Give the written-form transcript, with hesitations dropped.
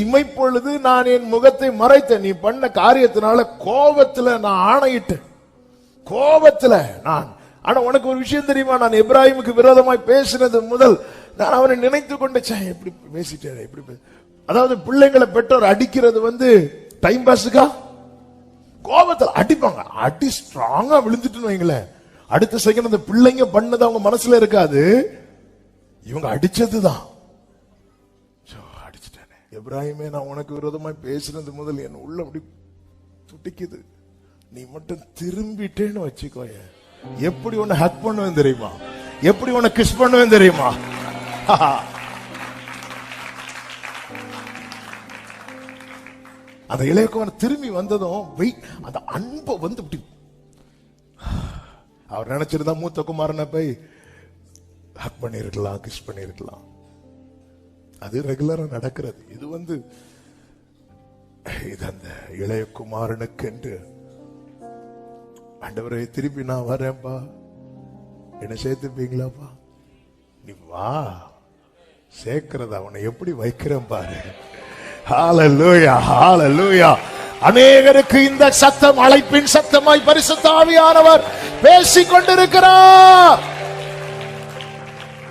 இமைப்பொழுது நான் என் முகத்தை மறைத்தேன். நீ பண்ண காரியத்தினால கோபத்துல நான் ஆணையிட்டேன். கோபத்துல நான். ஆனா உனக்கு ஒரு விஷயம் தெரியுமா? நான் எப்ராஹிமுக்கு விரோதமாய் பேசினது முதல் நான் அவனை நினைத்து கொண்டேன். எப்படி பேசிட்டேன், எப்படி. அதாவது பிள்ளைங்களை பெற்றோர் அடிக்கிறது டைம் பாஸுக்கா? கோபத்துல அடிப்பாங்க. அடி ஸ்ட்ராங்கா விழுந்துட்டு வைங்களேன், அடுத்த செகண்ட் அந்த பிள்ளைங்க பண்ணது அவங்க மனசுல இருக்காது, இவங்க அடிச்சதுதான். அடிச்சுட்டானே எப்ராஹிமே, நான் உனக்கு விரோதமாய் பேசினது முதல் என் உள்ள அப்படி துடிக்குது. நீ மட்டும் திரும்பிட்டேன்னு வச்சுக்கோய, எப்படி உன்னை ஹக் பண்ணுவேன் தெரியுமா? எப்படி உன்னை கிஸ் பண்ணுவேன் தெரியுமா? அந்த இளையகுமாரன் திரும்பி வந்ததும் அந்த அன்பை இப்படி அவர் நினைச்சிருந்தா மூத்த குமாரனை போய் ஹக் பண்ணிருக்கலாம், கிஸ் பண்ணிருக்கலாம். அது ரெகுலரா நடக்கிறது. இது இது அந்த இளையகுமாரனுக்கு என்று ஆண்டவரே திருப்பி நான் வரேன்பா, என்ன சேர்த்துப்பீங்களாப்பா? நீ வா, சேர்க்கிறதா உன்னை எப்படி வைக்கிறேன் பாரு. ஹல்லேலூயா, ஹல்லேலூயா. அநேகருக்கு இந்த சத்தம் அழைப்பின் சத்தமாய் பரிசுத்த ஆவியானவர் பேசிக் கொண்டிருக்கிறார்.